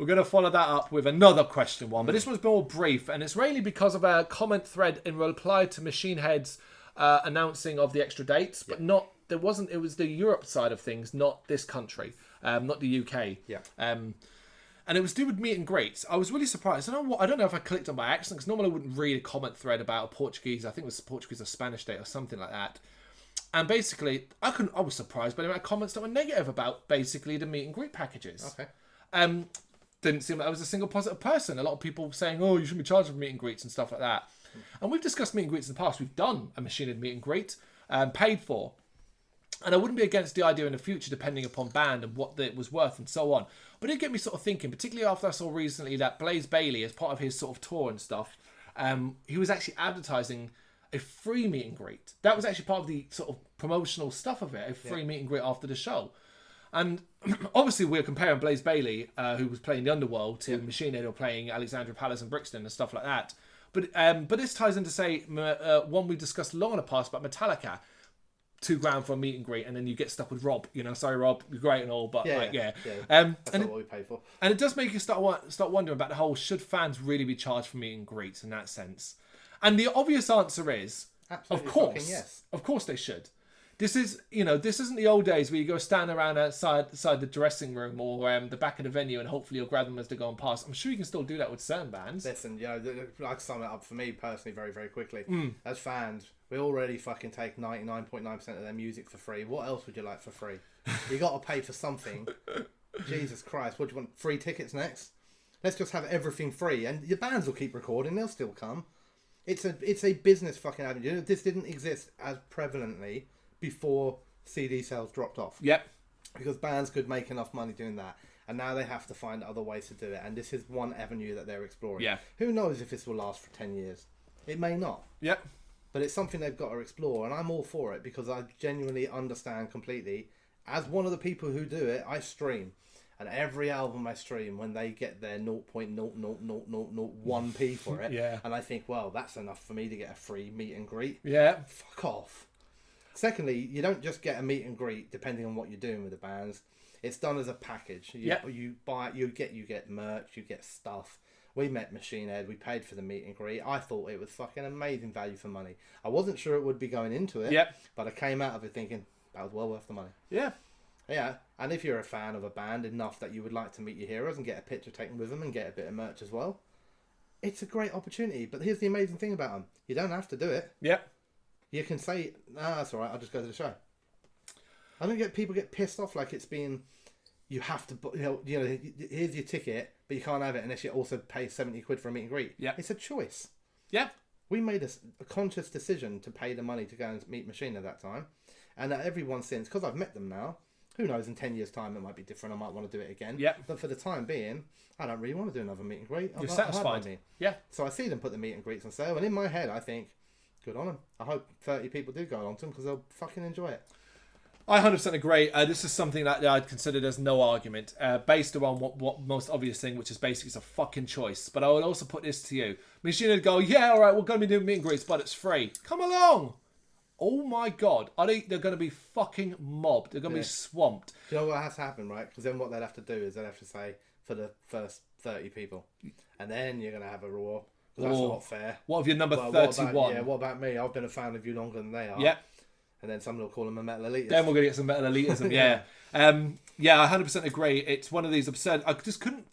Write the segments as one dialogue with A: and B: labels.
A: We're going to follow that up with another question one, but this one's more brief, and it's really because of a comment thread in reply to Machine Head's announcing of the extra dates, but not, there wasn't, it was the Europe side of things, not this country, not the UK.
B: Yeah.
A: And it was due with meet and greets. I was really surprised. I don't know if I clicked on by accident, because normally I wouldn't read a comment thread about a Portuguese, I think it was Portuguese or Spanish date or something like that. And basically, I was surprised by the amount of comments that were negative about basically the meet and greet packages.
B: Okay.
A: Didn't seem like I was a single positive person. A lot of people saying, oh, you shouldn't be charged for meet and greets and stuff like that. And we've discussed meet and greets in the past. We've done a machine meet and greet, paid for. And I wouldn't be against the idea in the future, depending upon band and what it was worth and so on. But it get me sort of thinking, particularly after I saw recently that Blaze Bayley, as part of his sort of tour and stuff, he was actually advertising a free meet and greet. That was actually part of the sort of promotional stuff of it, a free meet and greet after the show. And obviously we're comparing Blaze Bayley, who was playing the Underworld, to Machine Head, or playing Alexandra Palace and Brixton and stuff like that. But this ties into, say, one we discussed long in the past about Metallica. $2,000 for a meet and greet, and then you get stuck with Rob. You know, sorry Rob, you're great and all, but
B: That's
A: and
B: not what we pay for.
A: And it does make you start wondering about the whole, should fans really be charged for meet and greets in that sense? And the obvious answer is,
B: Absolutely,
A: of course,
B: fucking yes.
A: Of course they should. This isn't the old days where you go stand around outside the dressing room or the back of the venue, and hopefully you'll grab them as they're going past. I'm sure you can still do that with certain bands.
B: Listen, like, sum it up for me personally very, very quickly. As fans, we already fucking take 99.9% of their music for free. What else would you like for free? You got to pay for something. Jesus Christ, what do you want? Free tickets next? Let's just have everything free, and your bands will keep recording. They'll still come. It's a business fucking avenue. This didn't exist as prevalently before CD sales dropped off.
A: Yep.
B: Because bands could make enough money doing that. And now they have to find other ways to do it. And this is one avenue that they're exploring.
A: Yeah.
B: Who knows if this will last for 10 years? It may not.
A: Yep.
B: But it's something they've got to explore. And I'm all for it because I genuinely understand completely. As one of the people who do it, I stream. And every album I stream, when they get their 0.00001p for it, and I think, well, that's enough for me to get a free meet and greet.
A: Yeah.
B: Fuck off. Secondly, you don't just get a meet and greet depending on what you're doing with the bands. It's done as a package. You buy it, you get merch, you get stuff. We met Machine Head, we paid for the meet and greet. I thought it was fucking amazing value for money. I wasn't sure it would be going into it, but I came out of it thinking that was well worth the money. Yeah. Yeah, and if you're a fan of a band enough that you would like to meet your heroes and get a picture taken with them and get a bit of merch as well, it's a great opportunity. But here's the amazing thing about them. You don't have to do it.
A: Yep.
B: You can say, that's all right, I'll just go to the show. I don't get people get pissed off like it's been, you have to, here's your ticket, but you can't have it unless you also pay 70 quid for a meet and greet.
A: Yep.
B: It's a choice.
A: Yep.
B: We made a conscious decision to pay the money to go and meet Machine at that time. And everyone since, because I've met them now, who knows, in 10 years' time it might be different. I might want to do it again.
A: Yep.
B: But for the time being, I don't really want to do another meet and greet.
A: You're satisfied. Yeah.
B: So I see them put the meet and greets on sale, and in my head I think, good on them. I hope 30 people do go along to them because they'll fucking enjoy it.
A: I 100% agree. This is something that I'd consider there's no argument, based on what most obvious thing, which is basically it's a fucking choice. But I would also put this to you. Machine would go, yeah, all right, we're going to be doing meet and greets, but it's free. Come along. Oh my God. They're going to be fucking mobbed. They're going to be swamped.
B: Do you know what has to happen, right? Because then what they'll have to do is they'll have to say, for the first 30 people. And then you're going to have a roar. That's not fair.
A: What if you're number 31?
B: What about me? I've been a fan of you longer than they are.
A: Yeah.
B: And then someone will call them a metal elitist.
A: Then we're going to get some metal elitism, yeah. I 100% agree. It's one of these absurd... I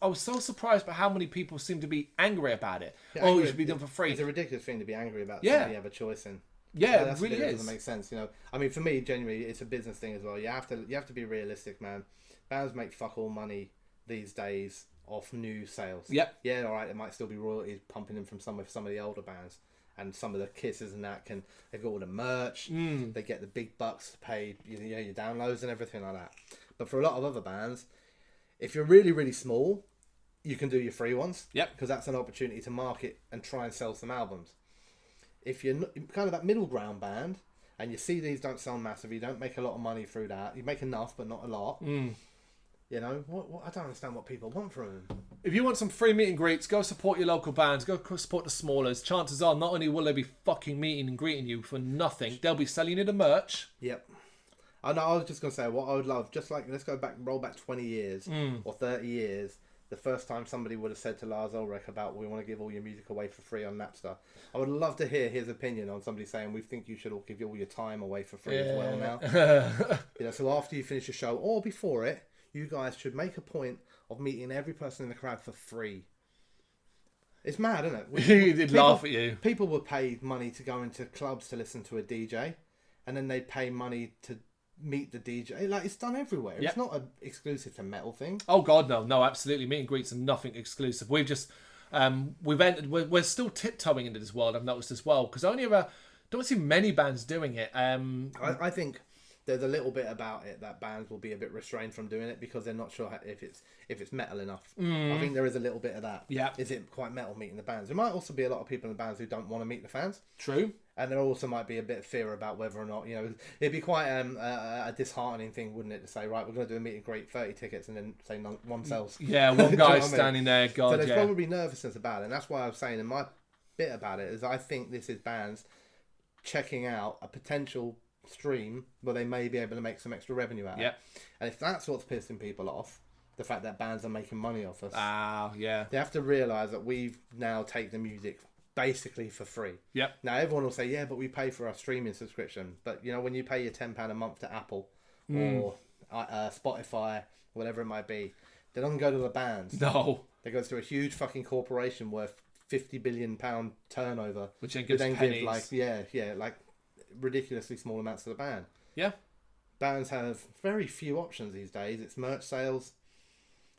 A: was so surprised by how many people seem to be angry about it.
B: Yeah,
A: it should be done for free.
B: It's a ridiculous thing to be angry about something you have a choice in.
A: Yeah, it really
B: doesn't make sense, I mean, for me, genuinely, it's a business thing as well. You have to be realistic, man. Bands make fuck all money these days off new sales.
A: Yep.
B: Yeah, all right, there might still be royalties pumping in from some of the older bands. And some of the Kisses and that they've got all the merch. They get the big bucks to pay your downloads and everything like that. But for a lot of other bands, if you're really, really small, you can do your free ones.
A: Yep.
B: Because that's an opportunity to market and try and sell some albums. If you're kind of that middle ground band and your CDs don't sell massively, you don't make a lot of money through that. You make enough, but not a lot. What I don't understand what people want from them.
A: If you want some free meet and greets, go support your local bands. Go support the smallers. Chances are, not only will they be fucking meeting and greeting you for nothing, they'll be selling you the merch.
B: Yep. I know. I was just gonna say what I would love. Just like let's roll back 20 years or 30 years. the first time somebody would have said to Lars Ulrich about, we want to give all your music away for free on Napster. I would love to hear his opinion on somebody saying, we think you should all give all your time away for free as well now. So after you finish your show, or before it, you guys should make a point of meeting every person in the crowd for free. It's mad, isn't it?
A: He did laugh at you.
B: People would pay money to go into clubs to listen to a DJ, and then they'd pay money to meet the DJ. Like, it's done everywhere.
A: Yep.
B: It's not an exclusive to metal thing.
A: Oh God, no, absolutely. Meet and greets are nothing exclusive. We've just we're still tiptoeing into this world. I've noticed as well, because don't see many bands doing it.
B: I think there's a little bit about it that bands will be a bit restrained from doing it because they're not sure if it's metal enough. I think there is a little bit of that.
A: Yeah.
B: Is it quite metal meeting the bands? There might also be a lot of people in the bands who don't want to meet the fans.
A: True.
B: And there also might be a bit of fear about whether or not, it'd be quite a disheartening thing, wouldn't it, to say, right, we're going to do a meet and greet, 30 tickets, and then say one sells.
A: Yeah, one guy standing there, God,
B: so there's probably nervousness about it, and that's why I was saying in my bit about it is I think this is bands checking out a potential stream where they may be able to make some extra revenue out of it. And if that's what's pissing people off, the fact that bands are making money off us, they have to realise that we've now taken the music basically for free.
A: Yep.
B: Now everyone will say, yeah, but we pay for our streaming subscription. But when you pay your £10 a month to Apple or Spotify, whatever it might be, they don't go to the bands.
A: No.
B: They go to a huge fucking corporation worth £50 billion turnover,
A: which then gives pennies.
B: Give like ridiculously small amounts to the band.
A: Yeah.
B: Bands have very few options these days. It's merch sales,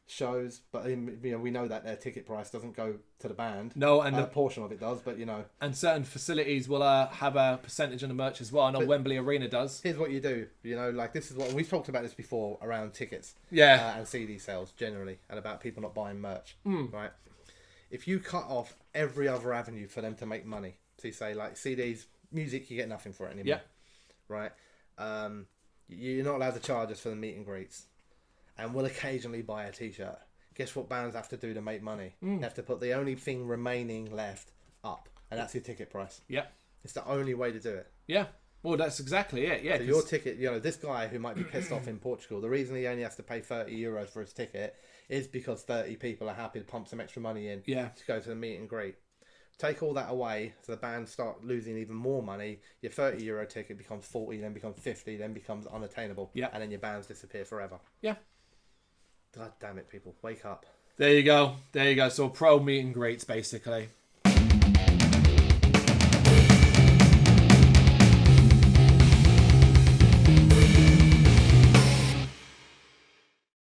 B: shows, but we know that their ticket price doesn't go to the band.
A: No, and
B: a portion of it does, but
A: and certain facilities will have a percentage on the merch as well. I know Wembley Arena does.
B: Here's what you do, like this is what we've talked about this before around tickets, and CD sales generally, and about people not buying merch, right? If you cut off every other avenue for them to make money, so you say like CDs, music, you get nothing for it anymore, right? You're not allowed to charge us for the meet and greets. And we'll occasionally buy a t-shirt. Guess what bands have to do to make money? They have to put the only thing remaining left up, and that's your ticket price.
A: Yeah.
B: It's the only way to do it.
A: Yeah. Well, that's exactly it. Yeah.
B: So your ticket, this guy who might be pissed off in Portugal, the reason he only has to pay €30 for his ticket is because 30 people are happy to pump some extra money in to go to the meet and greet. Take all that away, so the bands start losing even more money. Your €30 ticket becomes 40, then becomes 50, then becomes unattainable.
A: Yeah.
B: And then your bands disappear forever.
A: Yeah.
B: God damn it, people. Wake up.
A: There you go. So pro meet and greets, basically.